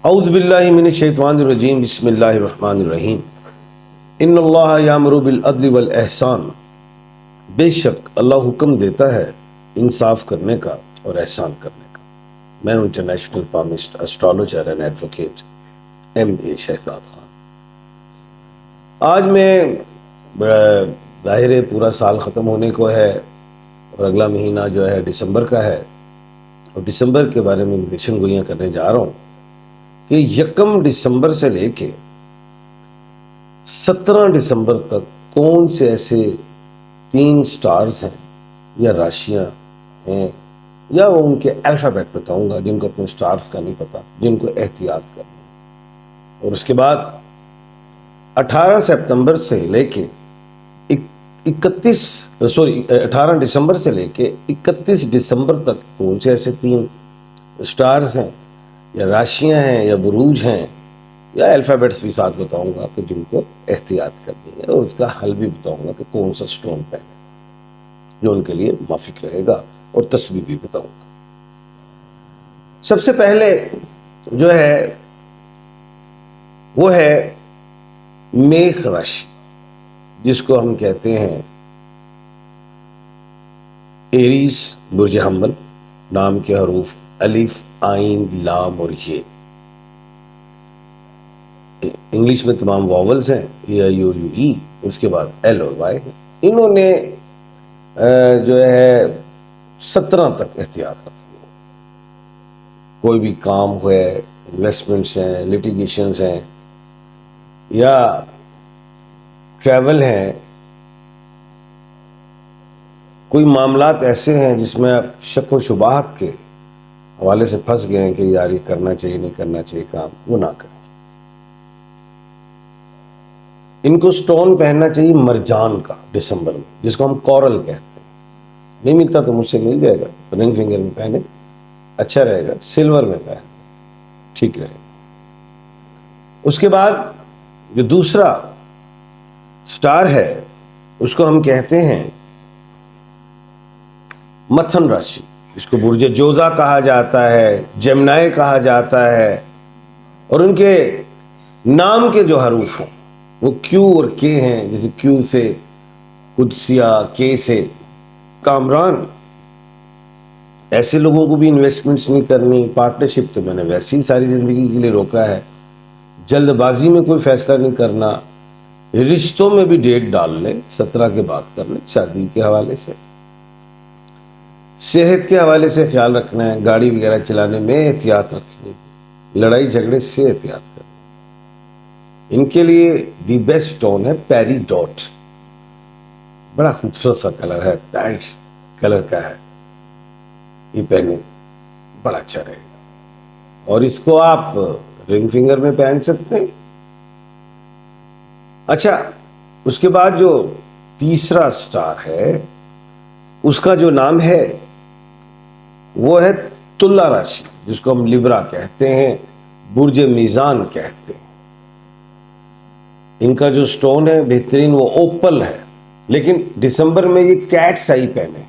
اعوذ باللہ من الشیطان الرجیم بسم اللہ الرحمن الرحیم ان اللہ یامر بالعدل والاحسان، بے شک اللہ حکم دیتا ہے انصاف کرنے کا اور احسان کرنے کا۔ میں ہوں international palmist astrologer and advocate MA Shahzad Khan. آج میں ظاہر ہے پورا سال ختم ہونے کو ہے اور اگلا مہینہ جو ہے دسمبر کا ہے، اور دسمبر کے بارے میں پیشن گوئیاں کرنے جا رہا ہوں کہ 1 دسمبر سے لے کے 17 دسمبر تک کون سے ایسے 3 سٹارز ہیں یا راشیاں ہیں، یا وہ ان کے الفابیٹ بتاؤں گا جن کو اپنے سٹارز کا نہیں پتا، جن کو احتیاط کرنا۔ اور اس کے بعد 18 سپتمبر سے لے کے 18 دسمبر سے لے کے 31 دسمبر تک کون سے ایسے 3 سٹارز ہیں یا راشیاں ہیں یا بروج ہیں یا الفابیٹس بھی ساتھ بتاؤں گا کہ جن کو احتیاط کرنی ہے، اور اس کا حل بھی بتاؤں گا کہ کون سا سٹون پہنے جو ان کے لیے موافق رہے گا، اور تصویر بھی بتاؤں گا۔ سب سے پہلے جو ہے وہ ہے میخ راشی، جس کو ہم کہتے ہیں ایریز، برج حمل، نام کے حروف الف، عین، لام اور یہ۔ انگلش میں تمام واولز ہیں، EIOU، اس کے بعد L اور Y ہیں۔ انہوں نے جو ہے 17 تک احتیاط رکھی ہے۔ کوئی بھی کام ہوئے، انویسٹمنٹس ہیں، لیٹیگیشنز ہیں یا ٹریول ہیں، کوئی معاملات ایسے ہیں جس میں آپ شک و شبہات کے حوالے سے پھنس گئے ہیں کہ یار یہ کرنا چاہیے نہیں کرنا چاہیے کام، وہ نہ کریں۔ ان کو سٹون پہننا چاہیے مرجان کا دسمبر میں، جس کو ہم کورل کہتے ہیں۔ نہیں ملتا تو مجھ سے مل جائے گا، رنگ فنگر میں پہنے، اچھا رہے گا۔ سلور میں پہنے، ٹھیک رہے گا۔ اس کے بعد جو دوسرا سٹار ہے اس کو ہم کہتے ہیں متھن راشی، جس کو برج جوزا کہا جاتا ہے، جیمنائی کہا جاتا ہے، اور ان کے نام کے جو حروف ہیں وہ Q اور K ہیں، جیسے Q سے قدسیہ، K سے کامران۔ ایسے لوگوں کو بھی انویسٹمنٹس نہیں کرنی، پارٹنرشپ تو میں نے ویسے ہی ساری زندگی کے لیے روکا ہے۔ جلد بازی میں کوئی فیصلہ نہیں کرنا، رشتوں میں بھی ڈیٹ ڈال لیں، 17 کے بعد کر لیں، شادی کے حوالے سے۔ صحت کے حوالے سے خیال رکھنا ہے، گاڑی وغیرہ چلانے میں احتیاط رکھنی، لڑائی جھگڑے سے احتیاط کرنا۔ ان کے لیے دی بیسٹ ٹون ہے پیری ڈاٹ، بڑا خوبصورت سا کلر ہے، پیرٹ کلر کا ہے، یہ پہنے بڑا اچھا رہے گا، اور اس کو آپ رنگ فنگر میں پہن سکتے ہیں۔ اچھا، اس کے بعد جو تیسرا سٹار ہے اس کا جو نام ہے وہ ہے تلا راشی، جس کو ہم لیبرا کہتے ہیں، برج میزان کہتے ہیں۔ ان کا جو سٹون ہے بہترین وہ اوپل ہے، لیکن دسمبر میں یہ کیٹس آئی پہنے،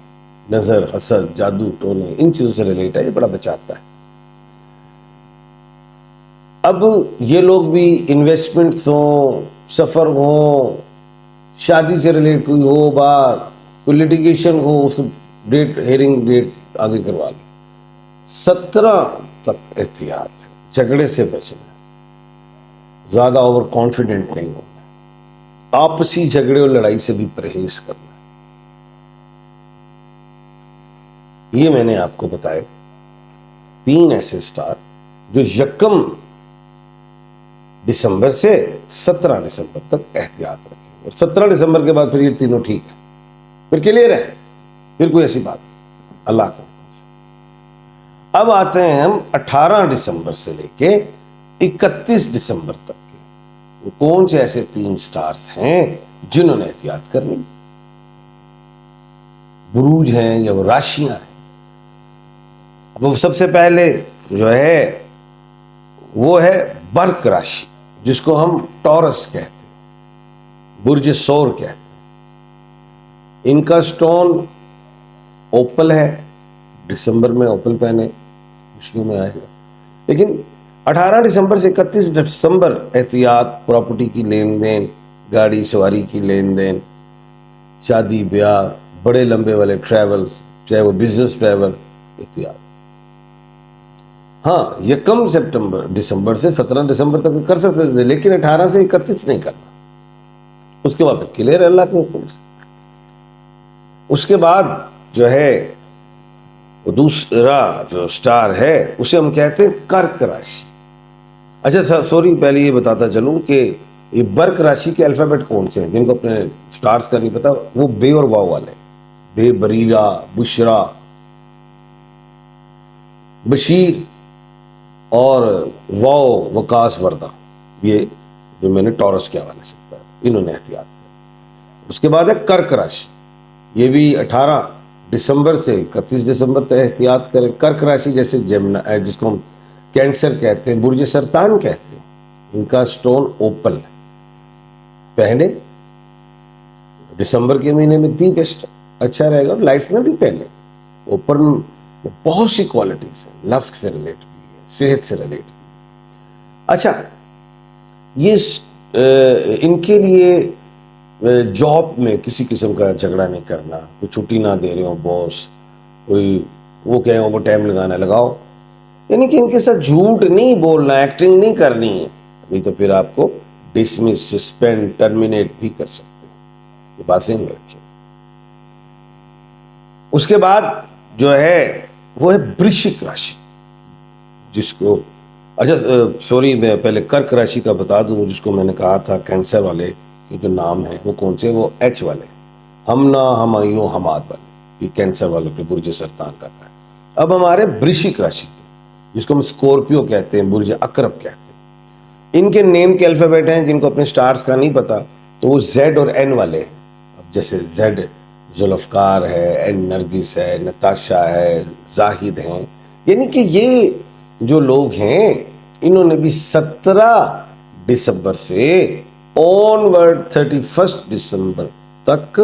نظر، حسد، جادو ٹونے، ان چیزوں سے ریلیٹ ہے، یہ بڑا بچاتا ہے۔ اب یہ لوگ بھی انویسٹمنٹس ہوں، سفر ہوں، شادی سے ریلیٹ کوئی ہو بات، کوئی لیٹیگیشن ہو، اس کو ڈیٹ، ہیئرنگ ڈیٹ آگے کروا لیں۔ 17 تک احتیاط ہے، جھگڑے سے بچنا ہے، زیادہ اوور کانفیڈنٹ نہیں ہونا، آپسی جھگڑے اور لڑائی سے بھی پرہیز کرنا ہے۔ یہ میں نے آپ کو بتائے 3 ایسے سٹار جو 1 دسمبر سے 17 دسمبر تک احتیاط رکھیں، اور 17 دسمبر کے بعد پھر یہ تینوں ٹھیک ہے، پھر کلیئر ہے، پھر کوئی ایسی بات اللہ کے حکم سے۔ اب آتے ہیں ہم 18 دسمبر سے لے کے 31 دسمبر تک کے، وہ کون سے ایسے 3 سٹارز ہیں جنہوں نے احتیاط کرنی، بروج ہیں یا وہ راشیاں ہیں۔ وہ سب سے پہلے جو ہے وہ ہے برک راشی، جس کو ہم ٹورس کہتے ہیں، برج سور کہتے ہیں۔ ان کا سٹون اوپل ہے، دسمبر میں اوپل پہنے، خوشیوں میں آئے گا۔ لیکن 18 دسمبر سے 31 دسمبر احتیاط، پراپرٹی کی لین دین، گاڑی سواری کی لین دین، شادی بیاہ، بڑے لمبے والے ٹریولز، چاہے وہ بزنس ٹریول، احتیاط۔ ہاں، 1 دسمبر سے 17 دسمبر تک کر سکتے تھے، لیکن 18 سے 31 نہیں کرنا، اس کے بعد پھر کلیئر ہے اللہ کے حکم سے۔ اس کے بعد جو ہے دوسرا جو سٹار ہے اسے ہم کہتے ہیں کرک راشی۔ اچھا سوری، پہلے یہ بتاتا چلوں کہ یہ برک راشی کے الفابیٹ کون سے ہیں، جن کو اپنے سٹارز کا نہیں پتا، وہ بے اور واو والے، بے بریرہ، بشرا، بشیر، اور واو وکاس وردہ، یہ جو میں نے ٹورس کے حوالے سے بتایا، انہوں نے احتیاط کیا۔ اس کے بعد ہے کرک راشی، یہ بھی 18 دسمبر سے 31 دسمبر تک احتیاط کریں۔ کرک راشی جیسے جمنا، جس کو ہم کینسر کہتے ہیں، برج سرطان کہتے ہیں، ان کا سٹون اوپل ہے، پہنے دسمبر کے مہینے میں دی بیسٹ، اچھا رہے گا، لائف میں بھی پہنے۔ اوپر میں بہت سی کوالٹیز ہیں، لفظ سے ریلیٹ بھی ہے، صحت سے ریلیٹ بھی ہے۔ اچھا، یہ ان کے لیے جاب میں کسی قسم کا جھگڑا نہیں کرنا، کوئی چھٹی نہ دے رہے ہو باس، کوئی وہ کہیں وہ ٹائم لگانا لگاؤ، یعنی کہ ان کے ساتھ جھوٹ نہیں بولنا، ایکٹنگ نہیں کرنی ہے، نہیں تو پھر آپ کو ڈسمس، سسپینڈ، ٹرمینیٹ بھی کر سکتے ہیں، یہ بات ذہن میں رکھیں۔ اس کے بعد جو ہے وہ ہے برشک راشی، جس کو اچھا سوری میں پہلے کرک راشی کا بتا دوں، جس کو میں نے کہا تھا کینسر والے کے جو نام ہیں وہ کون سے، وہ ایچ والے، ہمنا، ہمایوں، حماد والے، یہ کینسر والوں کے برج سرطان کا ہے۔ اب ہمارے برشک راشی کے، جس کو ہم اسکورپیو کہتے ہیں، برج عقرب کہتے ہیں، ان کے نیم کے الفابیٹ ہیں، جن کو اپنے سٹارز کا نہیں پتا تو وہ زیڈ اور این والے ہیں۔ اب جیسے زیڈ ذوالفقار ہے، این نرگس ہے، نتاشا ہے، زاہد ہیں، یعنی کہ یہ جو لوگ ہیں انہوں نے بھی 17 دسمبر سے آنورڈ 31 دسمبر تک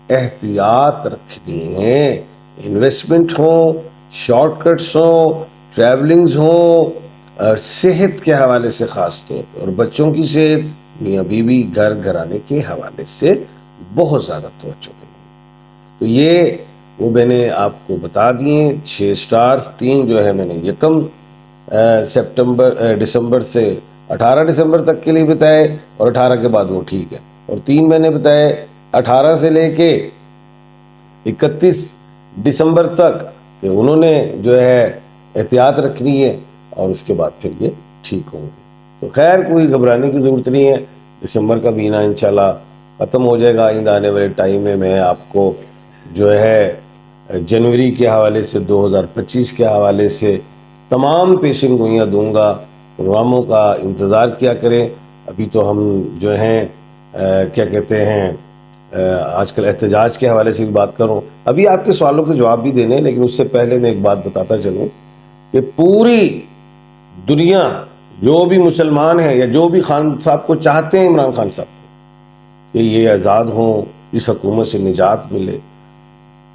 احتیاط رکھنی ہے۔ انویسٹمنٹ ہوں، شارٹ کٹس ہوں، ٹریولنگز ہوں، اور صحت کے حوالے سے خاص طور پر، اور بچوں کی صحت، میاں بیوی، گھر گھرانے کے حوالے سے بہت زیادہ توجہ دیں۔ تو یہ وہ میں نے آپ کو بتا دیے 6 سٹارز، 3 جو ہے میں نے 1 دسمبر سے 18 دسمبر تک کے لیے بتائے، اور 18 کے بعد وہ ٹھیک ہے، اور 3 میں نے بتائے 18 سے لے کے 31 دسمبر تک کہ انہوں نے جو ہے احتیاط رکھنی ہے، اور اس کے بعد پھر یہ ٹھیک ہوں گے۔ تو خیر کوئی گھبرانے کی ضرورت نہیں ہے، دسمبر کا مہینہ انشاءاللہ ختم ہو جائے گا، آئندہ آنے والے ٹائم میں آپ کو جو ہے جنوری کے حوالے سے، 2025 کے حوالے سے تمام پیشن گوئیاں دوں گا، پروگراموں کا انتظار کیا کریں۔ ابھی تو ہم جو ہیں کیا کہتے ہیں، آج کل احتجاج کے حوالے سے بھی بات کروں، ابھی آپ کے سوالوں کے جواب بھی دینے، لیکن اس سے پہلے میں ایک بات بتاتا چلوں کہ پوری دنیا جو بھی مسلمان ہیں یا جو بھی خان صاحب کو چاہتے ہیں، عمران خان صاحب، کہ یہ آزاد ہوں، اس حکومت سے نجات ملے،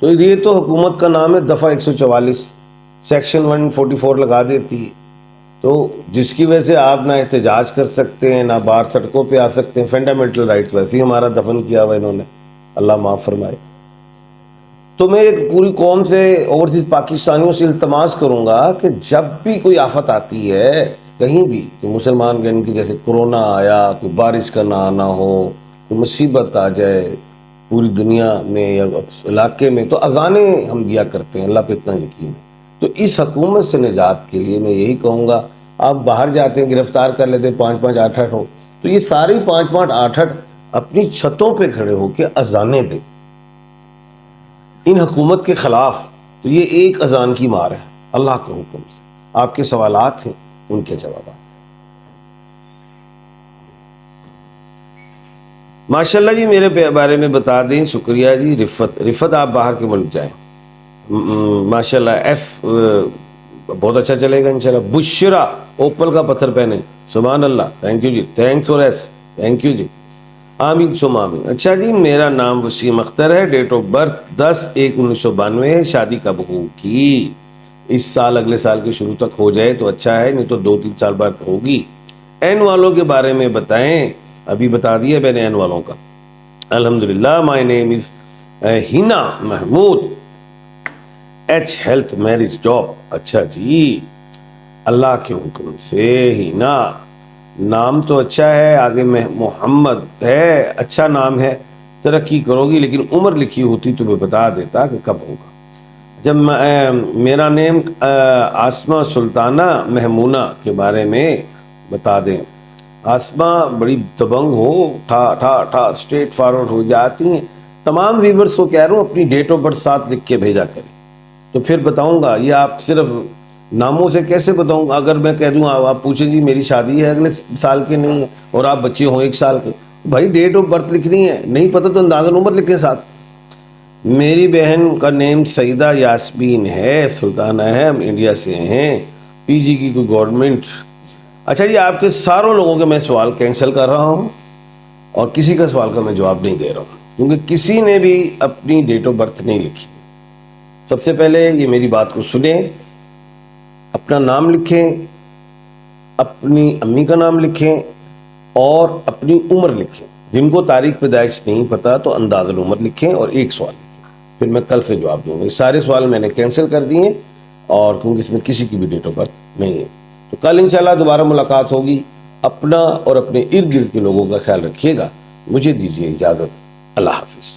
تو یہ تو حکومت کا نام ہے دفعہ 144، سیکشن 144 لگا دیتی ہے، تو جس کی وجہ سے آپ نہ احتجاج کر سکتے ہیں، نہ باہر سڑکوں پہ آ سکتے ہیں، فنڈامنٹل رائٹس ویسے ہی ہمارا دفن کیا ہوا انہوں نے، اللہ معاف فرمائے۔ تو میں ایک پوری قوم سے، اوورسیز پاکستانیوں سے التماس کروں گا کہ جب بھی کوئی آفت آتی ہے کہیں بھی، تو مسلمان ان کی جیسے کرونا آیا، کوئی بارش کا نہ آنا ہو، کوئی مصیبت آ جائے پوری دنیا میں یا علاقے میں، تو اذانیں ہم دیا کرتے ہیں، اللہ پہ اتنا یقین ہے۔ تو اس حکومت سے نجات کے لیے میں یہی کہوں گا، آپ باہر جاتے ہیں گرفتار کر لیتے 5-5 8-8 ہو، تو یہ ساری 5-5 8-8 اپنی چھتوں پہ کھڑے ہو کے اذانیں دیں ان حکومت کے خلاف، تو یہ ایک اذان کی مار ہے اللہ کے حکم سے۔ آپ کے سوالات ہیں، ان کے جوابات۔ ماشاءاللہ جی، میرے بارے میں بتا دیں، شکریہ جی۔ رفت آپ باہر کے ملک جائیں، ماشاءاللہ۔ ایف بہت اچھا چلے گا انشاءاللہ۔ بشرا اوپل کا پتھر پہنے، سبحان اللہ، thank you ji, thanks for ایس، تھینک یو جی، آمین سم آمین۔ اچھا جی، میرا نام وسیم اختر ہے، ڈیٹ آف برتھ 10/1/1992 ہے، شادی کب ہوگی؟ اس سال اگلے سال کے شروع تک ہو جائے تو اچھا ہے، نہیں تو 2-3 سال بعد ہوگی۔ این والوں کے بارے میں بتائیں، ابھی بتا دیا میں نے این والوں کا۔ الحمدللہ، مائی نیم از ہینا محمود، ایچ ہیلتھ میرج جاب۔ اچھا جی، اللہ کے حکم سے ہینا، نام تو اچھا ہے، آگے محمد ہے، اچھا نام ہے، ترقی کرو گی، لیکن عمر لکھی ہوتی تو میں بتا دیتا کہ کب ہوگا۔ جب میرا نیم آسمہ سلطانہ محمونہ کے بارے میں بتا دیں۔ آسمہ بڑی دبنگ ہو، ٹھا اسٹریٹ فارورڈ ہو جاتی ہیں۔ تمام ویورز کو کہہ رہا ہوں اپنی ڈیٹ آف برتھ ساتھ لکھ کے بھیجا کریں، تو پھر بتاؤں گا۔ یہ آپ صرف ناموں سے کیسے بتاؤں گا؟ اگر میں کہہ دوں آپ پوچھیں جی میری شادی ہے اگلے سال کے، نہیں ہے، اور آپ بچے ہوں 1 سال کے، بھائی ڈیٹ آف برتھ لکھنی ہے، نہیں پتہ تو اندازاً عمر لکھیں ساتھ۔ میری بہن کا نیم سعیدہ یاسمین ہے، سلطانہ ہے، ہم انڈیا سے ہیں، پی جی کی کوئی گورنمنٹ۔ اچھا جی، آپ کے ساروں لوگوں کے میں سوال کینسل کر رہا ہوں، اور کسی کا سوال کا میں جواب نہیں دے رہا ہوں، کیونکہ کسی نے بھی اپنی ڈیٹ آف برتھ نہیں لکھی۔ سب سے پہلے یہ میری بات کو سنیں، اپنا نام لکھیں، اپنی امی کا نام لکھیں، اور اپنی عمر لکھیں۔ جن کو تاریخ پیدائش نہیں پتا تو اندازاً عمر لکھیں اور ایک سوال لکھیں، پھر میں کل سے جواب دوں گا۔ یہ سارے سوال میں نے کینسل کر دیے، اور کیونکہ اس میں کسی کی بھی ڈیٹ آف برتھ نہیں ہے۔ تو کل انشاءاللہ دوبارہ ملاقات ہوگی۔ اپنا اور اپنے ارد گرد کے لوگوں کا خیال رکھیے گا۔ مجھے دیجیے اجازت، اللہ حافظ۔